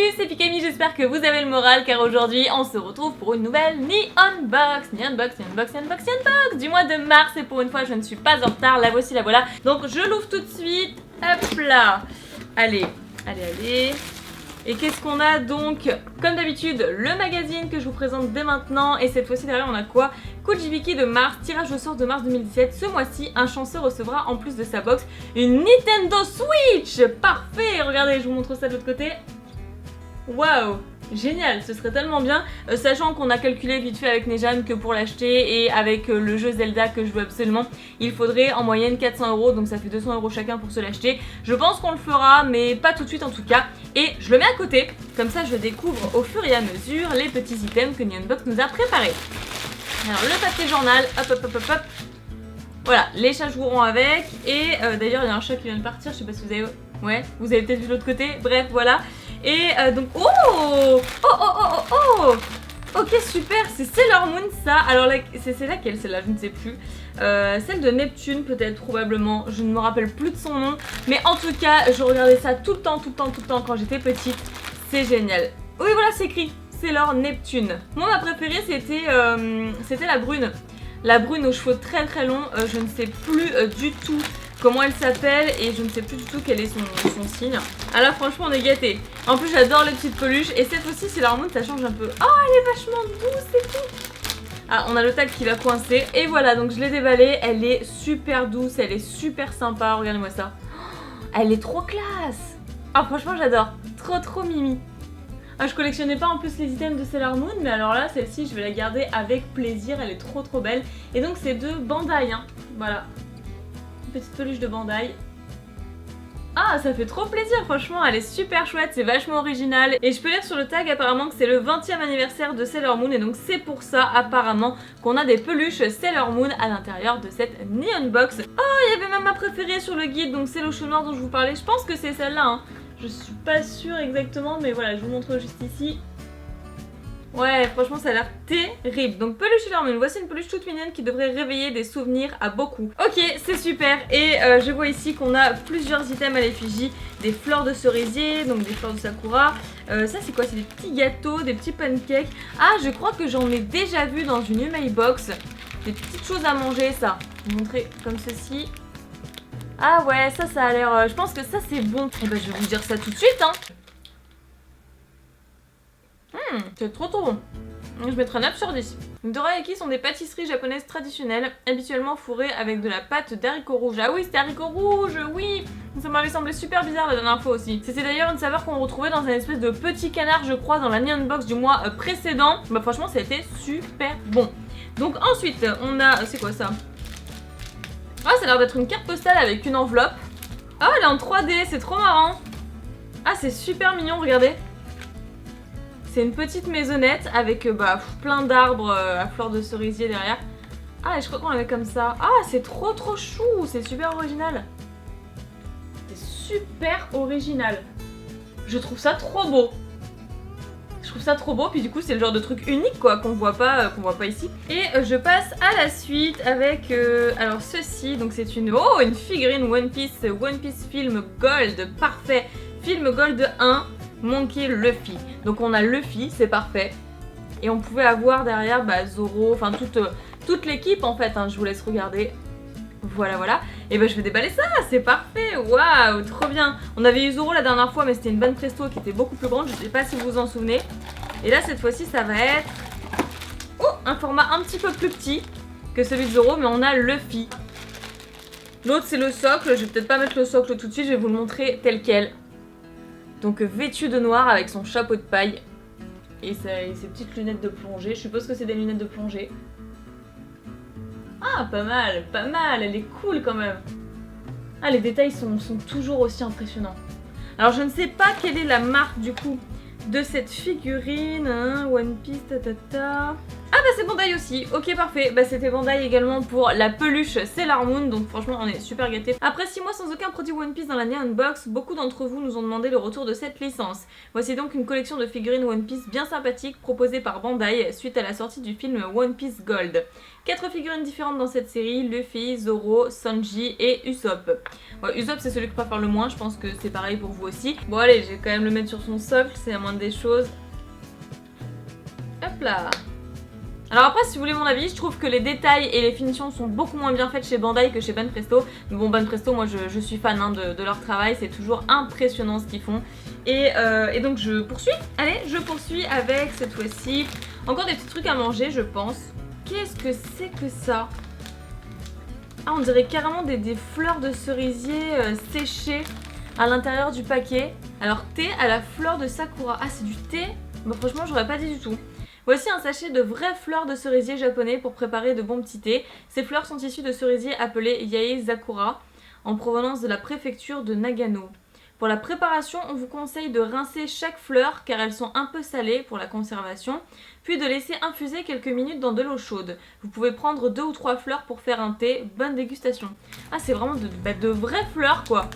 Salut, c'est Pikami, j'espère que vous avez le moral car aujourd'hui on se retrouve pour une nouvelle Unbox du mois de mars et pour une fois je ne suis pas en retard, la voici, la voilà. Donc je l'ouvre tout de suite, hop là. Allez. Et qu'est-ce qu'on a donc? Comme d'habitude, le magazine que je vous présente dès maintenant. Et cette fois-ci derrière on a quoi? Kujibiki de mars, tirage au sort de mars 2017. Ce mois-ci, un chanceux recevra en plus de sa box une Nintendo Switch. Parfait, regardez, je vous montre ça de l'autre côté. Waouh, génial, ce serait tellement bien, sachant qu'on a calculé vite fait avec Nejane que pour l'acheter et avec le jeu Zelda que je veux absolument, il faudrait en moyenne 400 €, donc ça fait 200 € chacun pour se l'acheter. Je pense qu'on le fera, mais pas tout de suite en tout cas. Et je le mets à côté, comme ça je découvre au fur et à mesure les petits items que Unbox nous a préparés. Alors le papier journal, hop. Voilà, les chats joueront avec, et d'ailleurs il y a un chat qui vient de partir, je sais pas si vous avez... Ouais, vous avez peut-être vu de l'autre côté, bref, voilà. Et donc, ok, super, c'est Sailor Moon ça. Alors c'est laquelle celle-là, je ne sais plus. Celle de Neptune peut-être, probablement, je ne me rappelle plus de son nom. Mais en tout cas, je regardais ça tout le temps quand j'étais petite. C'est génial. Oui voilà, c'est écrit, Sailor Neptune. Moi ma préférée c'était la brune. La brune aux cheveux très longs, je ne sais plus du tout comment elle s'appelle et je ne sais plus du tout quel est son signe. Ah là franchement on est gâtés. En plus j'adore les petites peluches et cette fois-ci Sailor Moon ça change un peu. Oh elle est vachement douce et tout. Ah on a le tag qui va coincer et voilà donc je l'ai déballée. Elle est super douce, elle est super sympa, regardez-moi ça. Oh, elle est trop classe. Ah franchement j'adore, trop mimi. Ah, je collectionnais pas en plus les items de Sailor Moon, mais alors là, celle-ci, je vais la garder avec plaisir, elle est trop belle. Et donc c'est de Bandai, hein. Voilà. Une petite peluche de Bandai. Ah, ça fait trop plaisir, franchement, elle est super chouette, c'est vachement original. Et je peux lire sur le tag apparemment que c'est le 20e anniversaire de Sailor Moon, et donc c'est pour ça apparemment qu'on a des peluches Sailor Moon à l'intérieur de cette Unbox. Oh, il y avait même ma préférée sur le guide, donc c'est le chou noir dont je vous parlais, je pense que c'est celle-là, hein. Je suis pas sûre exactement, mais voilà, je vous montre juste ici. Ouais, franchement, ça a l'air terrible. Donc, peluche Sailor Moon, voici une peluche toute mignonne qui devrait réveiller des souvenirs à beaucoup. Ok, c'est super. Et je vois ici qu'on a plusieurs items à l'effigie. Des fleurs de cerisier, donc des fleurs de sakura. Ça, c'est quoi? C'est des petits gâteaux, des petits pancakes. Ah, je crois que j'en ai déjà vu dans une Box. Des petites choses à manger, ça. Je vais vous montrer comme ceci. Ah ouais, ça a l'air... je pense que ça c'est bon. Et bah je vais vous dire ça tout de suite, hein. C'est trop bon. Je mettrai 9 sur 10. Les dorayaki sont des pâtisseries japonaises traditionnelles, habituellement fourrées avec de la pâte d'haricots rouges. Ah oui, c'était haricots rouges, oui. Ça m'avait semblé super bizarre la dernière fois aussi. C'était d'ailleurs une saveur qu'on retrouvait dans un espèce de petit canard, je crois, dans la Unbox du mois précédent. Bah franchement, ça a été super bon. Donc ensuite, on a... C'est quoi ça? Ah, ça a l'air d'être une carte postale avec une enveloppe. Ah, elle est en 3D, c'est trop marrant. Ah, c'est super mignon, regardez. C'est une petite maisonnette avec plein d'arbres à fleurs de cerisier derrière. Ah, et je crois qu'on avait comme ça. Ah, c'est trop chou, c'est super original. C'est super original. Je trouve ça trop beau. Je trouve ça trop beau, puis du coup c'est le genre de truc unique quoi qu'on voit pas ici. Et je passe à la suite avec alors ceci, donc c'est une figurine One Piece Film Gold, parfait. Film Gold 1, Monkey Luffy. Donc on a Luffy, c'est parfait. Et on pouvait avoir derrière Zoro, enfin toute l'équipe en fait, hein, je vous laisse regarder. Voilà. Et je vais déballer ça, c'est parfait, waouh, trop bien. On avait eu Zoro la dernière fois, mais c'était une bonne presto qui était beaucoup plus grande, je sais pas si vous vous en souvenez. Et là, cette fois-ci, ça va être un format un petit peu plus petit que celui de Zoro, mais on a Luffy. L'autre, c'est le socle, je vais peut-être pas mettre le socle tout de suite, je vais vous le montrer tel quel. Donc vêtu de noir avec son chapeau de paille et ses petites lunettes de plongée, je suppose que c'est des lunettes de plongée. Ah, pas mal, elle est cool quand même. Ah, les détails sont toujours aussi impressionnants. Alors, je ne sais pas quelle est la marque du coup de cette figurine, hein, One Piece, Ah bah c'est Bandai aussi, ok parfait, bah c'était Bandai également pour la peluche Sailor Moon, donc franchement on est super gâtés. Après 6 mois sans aucun produit One Piece dans l'année Unbox, beaucoup d'entre vous nous ont demandé le retour de cette licence. Voici donc une collection de figurines One Piece bien sympathique proposée par Bandai suite à la sortie du film One Piece Gold. 4 figurines différentes dans cette série, Luffy, Zoro, Sanji et Usopp. Ouais, Usopp c'est celui que je préfère le moins, je pense que c'est pareil pour vous aussi. Bon allez, je vais quand même le mettre sur son socle, c'est la moindre des choses. Hop là. Alors après, si vous voulez mon avis, je trouve que les détails et les finitions sont beaucoup moins bien faites chez Bandai que chez Banpresto. Mais bon, Banpresto, moi je suis fan hein, de leur travail, c'est toujours impressionnant ce qu'ils font. Et donc je poursuis, allez, je poursuis avec cette fois-ci encore des petits trucs à manger, je pense. Qu'est-ce que c'est que ça? Ah, on dirait carrément des fleurs de cerisier séchées à l'intérieur du paquet. Alors thé à la fleur de sakura. Ah, c'est du thé? Bah franchement, j'aurais pas dit du tout. Voici un sachet de vraies fleurs de cerisier japonais pour préparer de bons petits thés. Ces fleurs sont issues de cerisiers appelés Yaezakura, en provenance de la préfecture de Nagano. Pour la préparation, on vous conseille de rincer chaque fleur car elles sont un peu salées pour la conservation, puis de laisser infuser quelques minutes dans de l'eau chaude. Vous pouvez prendre 2 ou 3 fleurs pour faire un thé, bonne dégustation. Ah, c'est vraiment de vraies fleurs quoi,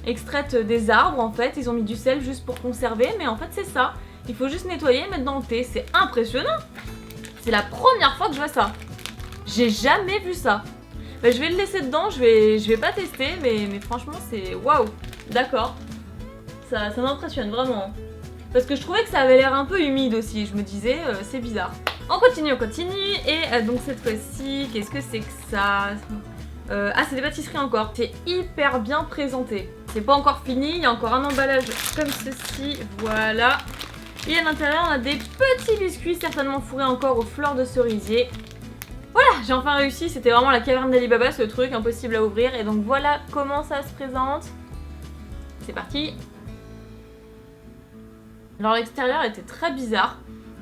extraites des arbres en fait, ils ont mis du sel juste pour conserver, mais en fait c'est ça. Il faut juste nettoyer et mettre dans le thé, c'est impressionnant. C'est la première fois que je vois ça. J'ai jamais vu ça. Bah, je vais le laisser dedans, je vais pas tester, mais franchement c'est waouh. D'accord. Ça m'impressionne vraiment. Parce que je trouvais que ça avait l'air un peu humide aussi, je me disais c'est bizarre. On continue, et donc cette fois-ci, qu'est-ce que c'est que ça? Ah, c'est des pâtisseries encore. C'est hyper bien présenté. C'est pas encore fini, il y a encore un emballage comme ceci, voilà. Et à l'intérieur, on a des petits biscuits, certainement fourrés encore aux fleurs de cerisier. Voilà, j'ai enfin réussi, c'était vraiment la caverne d'Ali Baba ce truc, impossible à ouvrir. Et donc voilà comment ça se présente. C'est parti. Alors l'extérieur était très bizarre,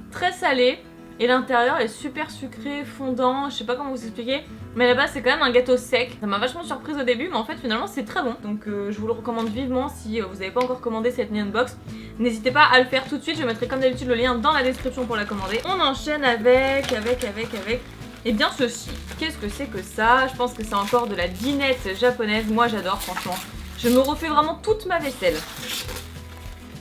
très salé. Et l'intérieur est super sucré, fondant, je sais pas comment vous expliquer. Mais là-bas c'est quand même un gâteau sec. Ça m'a vachement surprise au début, mais en fait finalement c'est très bon. Donc je vous le recommande vivement si vous n'avez pas encore commandé cette Unbox. N'hésitez pas à le faire tout de suite, je mettrai comme d'habitude le lien dans la description pour la commander. On enchaîne avec... Et bien ceci, qu'est-ce que c'est que ça? Je pense que c'est encore de la dinette japonaise, moi j'adore franchement. Je me refais vraiment toute ma vaisselle.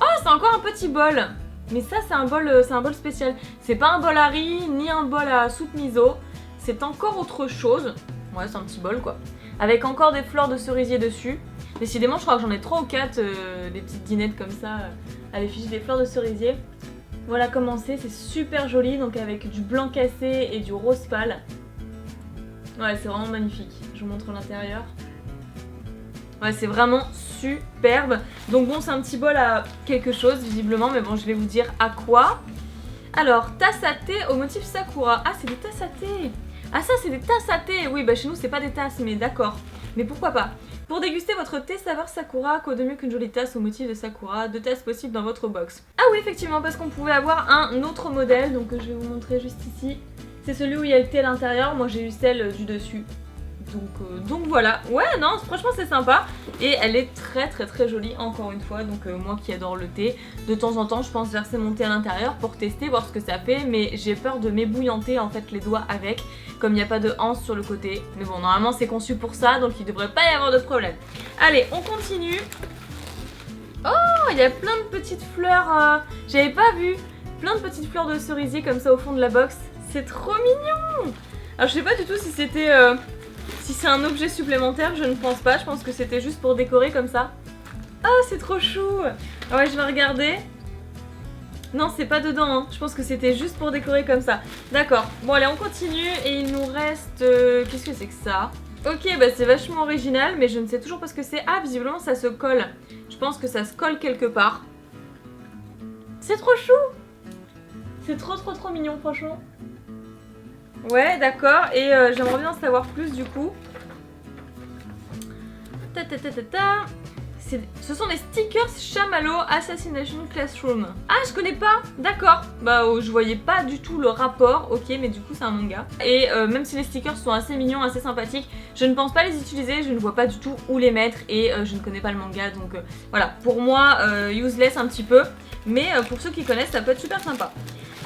Oh, c'est encore un petit bol. Mais ça c'est un bol spécial. C'est pas un bol à riz, ni un bol à soupe miso. C'est encore autre chose. Ouais, c'est un petit bol quoi. Avec encore des fleurs de cerisier dessus. Décidément, je crois que j'en ai 3 ou 4 des petites dinettes comme ça à l'effigie des fleurs de cerisier. Voilà comment c'est super joli, donc avec du blanc cassé et du rose pâle. Ouais, c'est vraiment magnifique. Je vous montre l'intérieur. Ouais, c'est vraiment superbe. Donc bon, c'est un petit bol à quelque chose visiblement, mais bon, je vais vous dire à quoi. Alors, tasse à thé au motif sakura. Ah, c'est des tasses à thé. Ah ça, c'est des tasses à thé. Oui, bah chez nous, c'est pas des tasses, mais d'accord. Mais pourquoi pas. Pour déguster votre thé saveur sakura, quoi de mieux qu'une jolie tasse au motif de sakura, 2 tasses possibles dans votre box. Ah oui, effectivement, parce qu'on pouvait avoir un autre modèle, donc je vais vous montrer juste ici. C'est celui où il y a le thé à l'intérieur, moi j'ai eu celle du dessus. Donc voilà, ouais non franchement c'est sympa et elle est très jolie encore une fois, donc moi qui adore le thé, de temps en temps je pense verser mon thé à l'intérieur pour tester, voir ce que ça fait, mais j'ai peur de m'ébouillanter en fait les doigts avec, comme il n'y a pas de anse sur le côté, mais bon normalement c'est conçu pour ça donc il devrait pas y avoir de problème. Allez on continue. Oh il y a plein de petites fleurs, j'avais pas vu, plein de petites fleurs de cerisier comme ça au fond de la box, c'est trop mignon. Alors je sais pas du tout si c'était... Si c'est un objet supplémentaire, je ne pense pas. Je pense que c'était juste pour décorer comme ça. Ah, c'est trop chou. Ouais, je vais regarder. Non, c'est pas dedans. Hein. Je pense que c'était juste pour décorer comme ça. D'accord. Bon, allez, on continue. Et il nous reste... Qu'est-ce que c'est que ça? Ok, bah c'est vachement original, mais je ne sais toujours pas ce que c'est. Ah, visiblement, ça se colle. Je pense que ça se colle quelque part. C'est trop chou. C'est trop mignon, franchement. Ouais, d'accord, et j'aimerais bien en savoir plus du coup. Ce sont des stickers Chamallow Assassination Classroom. Ah, je connais pas, d'accord. Bah, je voyais pas du tout le rapport, ok, mais du coup c'est un manga. Et même si les stickers sont assez mignons, assez sympathiques, je ne pense pas les utiliser, je ne vois pas du tout où les mettre et je ne connais pas le manga, donc voilà, pour moi, useless un petit peu. Mais pour ceux qui connaissent, ça peut être super sympa.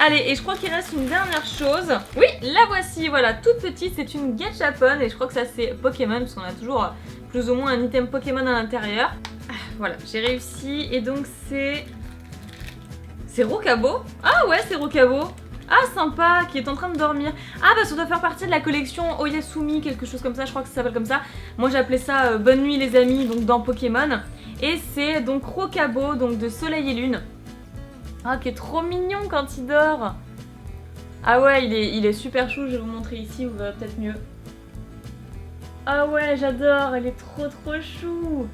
Allez, et je crois qu'il reste une dernière chose. Oui, la voici, voilà, toute petite, c'est une Gachapon et je crois que ça c'est Pokémon parce qu'on a toujours plus ou moins un item Pokémon à l'intérieur. Voilà, j'ai réussi et donc c'est... C'est Rokabo? Ah ouais, c'est Rokabo. Ah sympa, qui est en train de dormir. Ah bah ça doit faire partie de la collection Oyasumi, quelque chose comme ça, je crois que ça s'appelle comme ça. Moi j'appelais ça Bonne nuit les amis, donc dans Pokémon. Et c'est donc Rokabo, donc de Soleil et Lune. Ah qui est trop mignon quand il dort. Ah ouais, il est super chou, je vais vous montrer ici, vous verrez peut-être mieux. Ah ouais, j'adore, elle est trop chou.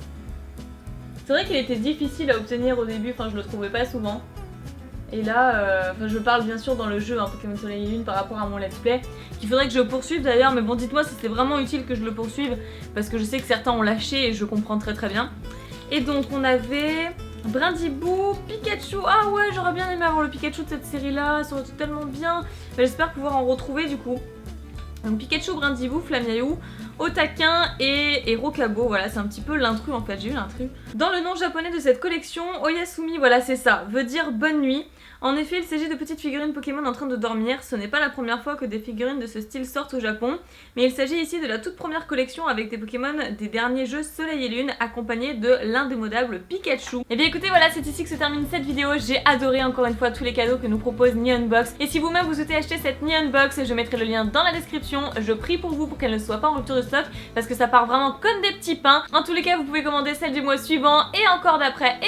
C'est vrai qu'il était difficile à obtenir au début, enfin je le trouvais pas souvent. Et là, je parle bien sûr dans le jeu Pokémon Soleil et Lune par rapport à mon let's play, qu'il faudrait que je poursuive d'ailleurs, mais bon dites-moi si c'est vraiment utile que je le poursuive, parce que je sais que certains ont lâché et je comprends très bien. Et donc on avait Brindibou, Pikachu, ah ouais j'aurais bien aimé avoir le Pikachu de cette série là, ça aurait été tellement bien. J'espère pouvoir en retrouver du coup. Donc Pikachu, Brindibou, Flamiaou, Otaquin et Rokabo, voilà c'est un petit peu l'intrus en fait, j'ai eu l'intrus. Dans le nom japonais de cette collection, Oyasumi, voilà c'est ça, veut dire bonne nuit. En effet, il s'agit de petites figurines Pokémon en train de dormir. Ce n'est pas la première fois que des figurines de ce style sortent au Japon, mais il s'agit ici de la toute première collection avec des Pokémon des derniers jeux Soleil et Lune, accompagnés de l'indémodable Pikachu. Et bien écoutez, voilà, c'est ici que se termine cette vidéo. J'ai adoré encore une fois tous les cadeaux que nous propose Neon Box. Et si vous-même vous souhaitez acheter cette Neon Box, je mettrai le lien dans la description. Je prie pour vous pour qu'elle ne soit pas en rupture de stock, parce que ça part vraiment comme des petits pains. En tous les cas, vous pouvez commander celle du mois suivant, et encore d'après,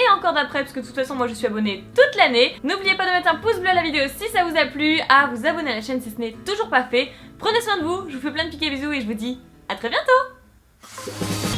parce que de toute façon, moi je suis abonnée toute l'année. N'oubliez pas de mettre un pouce bleu à la vidéo si ça vous a plu, à vous abonner à la chaîne si ce n'est toujours pas fait. Prenez soin de vous, je vous fais plein de piquets bisous et je vous dis à très bientôt.